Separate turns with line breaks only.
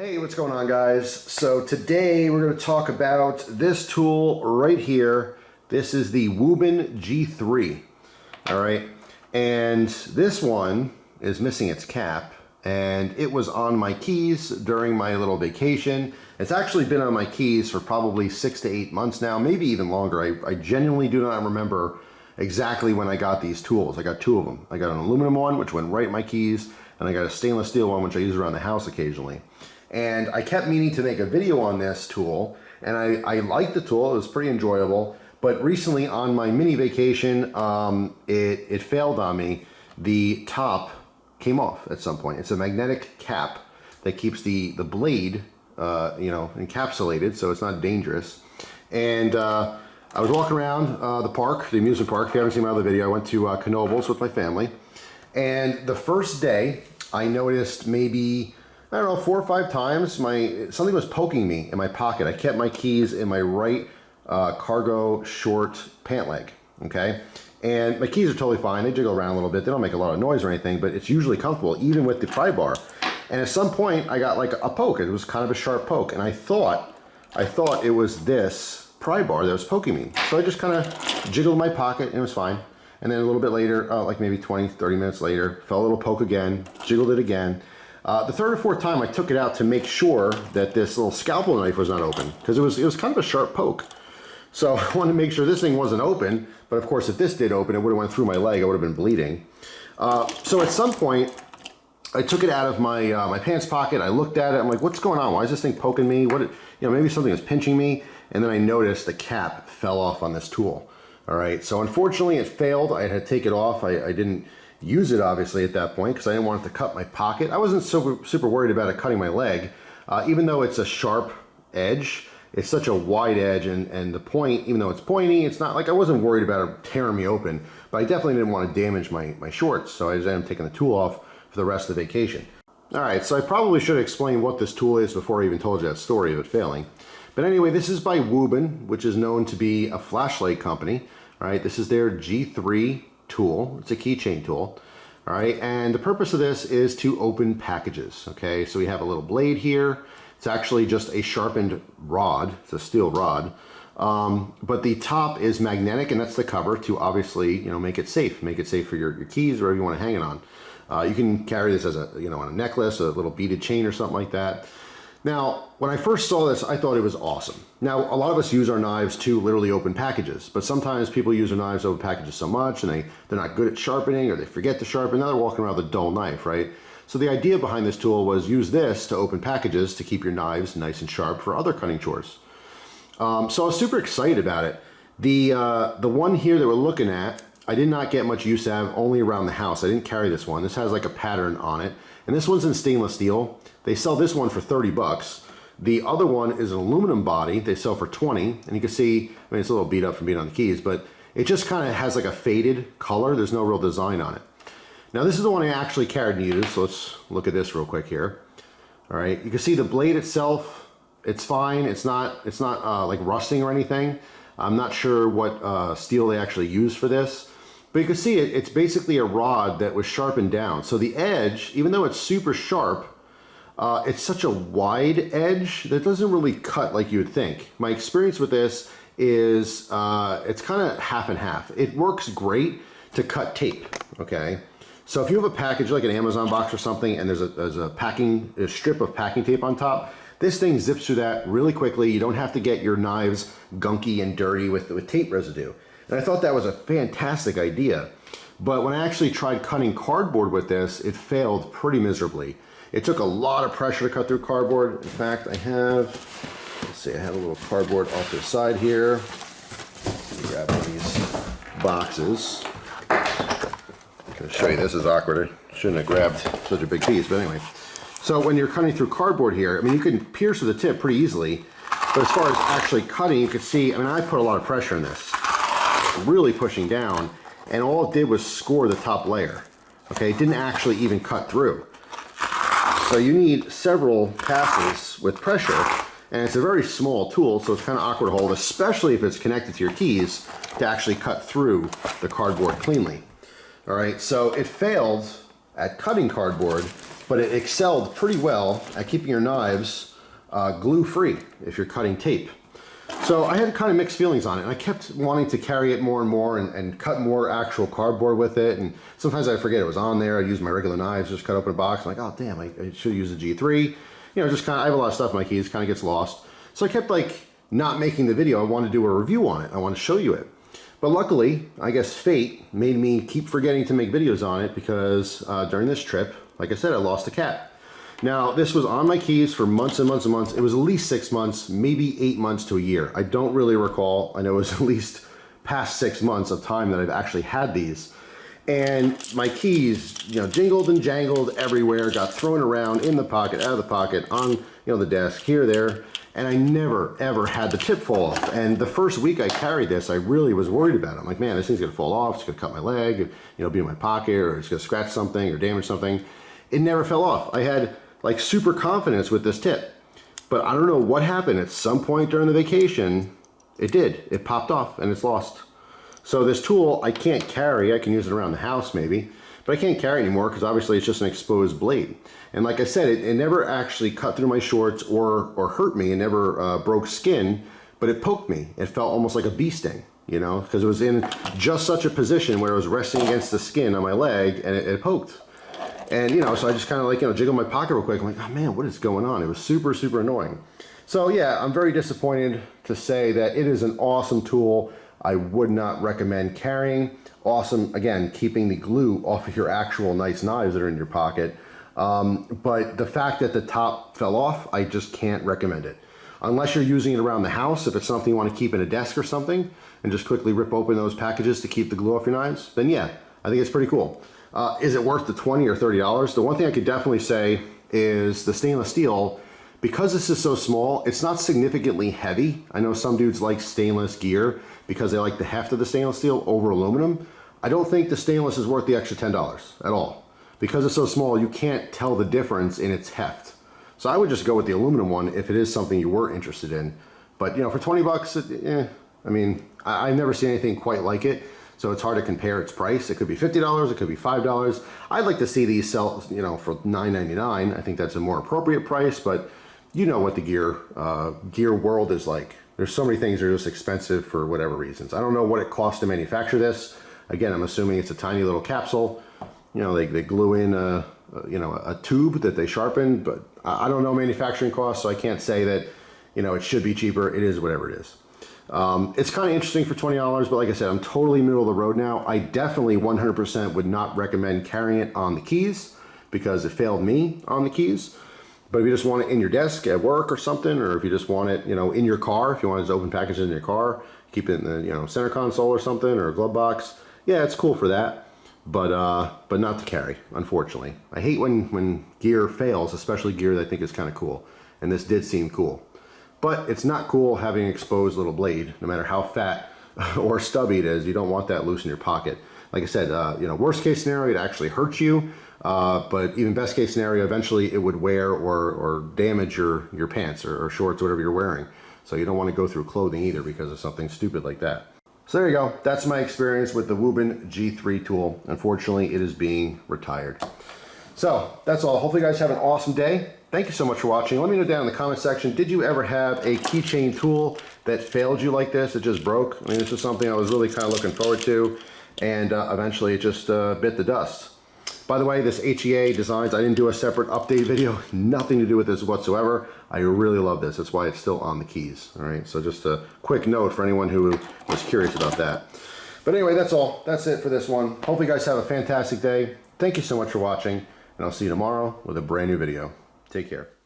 Hey, what's going on, guys? So today we're going to talk about this tool right here. This is the Wuben G3. All right, and this one is missing its cap, and it was on my keys during my little vacation. It's actually been on my keys for probably 6 to 8 months now, maybe even longer. I genuinely do not remember exactly when I got these tools. I got two of them. I got an aluminum one, which went right in my keys, and I got a stainless steel one, which I use around the house occasionally. And I kept meaning to make a video on this tool, and I liked the tool. It was pretty enjoyable. But recently on my mini vacation, it failed on me. The top came off at some point. It's a magnetic cap that keeps the blade encapsulated, so it's not dangerous. And I was walking around the park, the amusement park. If you haven't seen my other video, I went to Knoebels with my family. And the first day, I noticed maybe, I don't know, 4 or 5 times something was poking me in my pocket. I kept my keys in my right cargo short pant leg, okay? And my keys are totally fine. They jiggle around a little bit. They don't make a lot of noise or anything, but it's usually comfortable, even with the pry bar. And at some point, I got like a poke. It was kind of a sharp poke, and I thought it was this pry bar that was poking me. So I just kind of jiggled my pocket, and it was fine. And then a little bit later, like maybe 20, 30 minutes later, felt a little poke again, jiggled it again. The third or fourth time I took it out to make sure that this little scalpel knife was not open, because it was kind of a sharp poke. So I wanted to make sure this thing wasn't open, but of course if this did open, it would have went through my leg. I would have been bleeding. So at some point, I took it out of my my pants pocket. I looked at it. I'm like, what's going on? Why is this thing poking me? Maybe something is pinching me. And then I noticed the cap fell off on this tool. All right. So unfortunately, it failed. I had to take it off. I didn't use it obviously at that point because I didn't want it to cut my pocket. I wasn't super worried about it cutting my leg, even though it's a sharp edge. It's such a wide edge, and the point, even though it's pointy, it's not like I wasn't worried about it tearing me open, but I definitely didn't want to damage my shorts, so I just ended up taking the tool off for the rest of the vacation. All right, so I probably should explain what this tool is before I even told you that story of it failing. But anyway, this is by Wuben, which is known to be a flashlight company. All right, this is their G3 tool. It's a keychain tool. All right, and the purpose of this is to open packages. Okay, so we have a little blade here. It's actually just a sharpened rod. It's a steel rod, but the top is magnetic, and that's the cover to obviously make it safe for your keys or whatever you want to hang it on. You can carry this as a on a necklace, a little beaded chain or something like that. Now, when I first saw this, I thought it was awesome. Now, a lot of us use our knives to literally open packages, but sometimes people use their knives to open packages so much and they're not good at sharpening, or they forget to sharpen. Now they're walking around with a dull knife, right? So the idea behind this tool was use this to open packages to keep your knives nice and sharp for other cutting chores. So I was super excited about it. The one here that we're looking at, I did not get much use out of, only around the house. I didn't carry this one. This has like a pattern on it, and this one's in stainless steel. They sell this one for 30 bucks. The other one is an aluminum body. They sell for 20, and you can see, I mean, it's a little beat up from being on the keys, but it just kind of has like a faded color. There's no real design on it. Now this is the one I actually carried and used, so let's look at this real quick here. All right, you can see the blade itself, it's fine. It's not like rusting or anything. I'm not sure what steel they actually use for this, but you can see it's basically a rod that was sharpened down. So the edge, even though it's super sharp, it's such a wide edge that doesn't really cut like you would think. My experience with this is it's kind of half and half. It works great to cut tape, okay? So if you have a package like an Amazon box or something, and there's a strip of packing tape on top, this thing zips through that really quickly. You don't have to get your knives gunky and dirty with tape residue. And I thought that was a fantastic idea. But when I actually tried cutting cardboard with this, it failed pretty miserably. It took a lot of pressure to cut through cardboard. In fact, I have a little cardboard off to the side here. Grab one of these boxes. I'm going to show you, this is awkward. I shouldn't have grabbed such a big piece, but anyway. So when you're cutting through cardboard here, I mean, you can pierce with the tip pretty easily, but as far as actually cutting, you can see, I mean, I put a lot of pressure in this, really pushing down, and all it did was score the top layer. Okay, it didn't actually even cut through. So you need several passes with pressure, and it's a very small tool, so it's kind of awkward to hold, especially if it's connected to your keys, to actually cut through the cardboard cleanly. All right, so it failed at cutting cardboard, but it excelled pretty well at keeping your knives glue-free if you're cutting tape. So I had kind of mixed feelings on it, and I kept wanting to carry it more and more and cut more actual cardboard with it, and sometimes I forget it was on there. I'd use my regular knives, just cut open a box, I'm like, oh damn, I should use the G3. You know, just kind of, I have a lot of stuff in my keys, kind of gets lost. So I kept like not making the video. I wanted to do a review on it. I want to show you it. But luckily, I guess fate made me keep forgetting to make videos on it because during this trip, like I said, I lost a cat. Now, this was on my keys for months and months and months. It was at least 6 months, maybe 8 months to a year. I don't really recall. I know it was at least past 6 months of time that I've actually had these. And my keys, you know, jingled and jangled everywhere, got thrown around in the pocket, out of the pocket, on, you know, the desk, here, there. And I never, ever had the tip fall off. And the first week I carried this, I really was worried about it. I'm like, man, this thing's gonna fall off. It's gonna cut my leg, you know, be in my pocket, or it's gonna scratch something or damage something. It never fell off. I had like super confidence with this tip, but I don't know what happened. At some point during the vacation, it did. It popped off and it's lost. So this tool I can't carry. I can use it around the house maybe, but I can't carry it anymore because obviously it's just an exposed blade. And like I said, it never actually cut through my shorts or hurt me. It never broke skin, but it poked me. It felt almost like a bee sting, you know, because it was in just such a position where it was resting against the skin on my leg and it poked. And, you know, so I just kind of like, you know, jiggled my pocket real quick. I'm like, oh man, what is going on? It was super, super annoying. So yeah, I'm very disappointed to say that it is an awesome tool. I would not recommend carrying. Awesome, again, keeping the glue off of your actual nice knives that are in your pocket. But the fact that the top fell off, I just can't recommend it. Unless you're using it around the house, if it's something you want to keep in a desk or something, and just quickly rip open those packages to keep the glue off your knives, then yeah, I think it's pretty cool. Is it worth the $20 or $30? The one thing I could definitely say is the stainless steel, because this is so small, it's not significantly heavy. I know some dudes like stainless gear because they like the heft of the stainless steel over aluminum. I don't think the stainless is worth the extra $10 at all. Because it's so small, you can't tell the difference in its heft. So I would just go with the aluminum one if it is something you were interested in. But you know, for 20 bucks, I mean, I've never seen anything quite like it. So it's hard to compare its price. It could be $50, it could be $5. I'd like to see these sell, you know, for $9.99. I think that's a more appropriate price, but you know what the gear world is like. There's so many things that are just expensive for whatever reasons. I don't know what it costs to manufacture this. Again, I'm assuming it's a tiny little capsule. You know, they glue in a tube that they sharpen, but I don't know manufacturing costs, so I can't say that, you know, it should be cheaper. It is whatever it is. It's kind of interesting for $20, but like I said, I'm totally middle of the road now. I definitely 100% would not recommend carrying it on the keys because it failed me on the keys. But if you just want it in your desk at work or something, or if you just want it, you know, in your car, if you want to just open packages in your car, keep it in the, you know, center console or something, or a glove box, yeah, it's cool for that. But not to carry, unfortunately. I hate when gear fails, especially gear that I think is kind of cool. And this did seem cool. But it's not cool having an exposed little blade, no matter how fat or stubby it is. You don't want that loose in your pocket. Like I said, you know, worst case scenario, it actually hurts you. But even best case scenario, eventually it would wear or damage your pants or shorts, whatever you're wearing. So you don't want to go through clothing either because of something stupid like that. So there you go. That's my experience with the Wuben G3 tool. Unfortunately, it is being retired. So that's all. Hopefully you guys have an awesome day. Thank you so much for watching. Let me know down in the comment section, did you ever have a keychain tool that failed you like this? It just broke. I mean, this is something I was really kind of looking forward to, and eventually it just bit the dust. By the way, this HEA Designs, I didn't do a separate update video. Nothing to do with this whatsoever. I really love this. That's why it's still on the keys. All right, so just a quick note for anyone who was curious about that. But anyway, that's all. That's it for this one. Hopefully you guys have a fantastic day. Thank you so much for watching, and I'll see you tomorrow with a brand new video. Take care.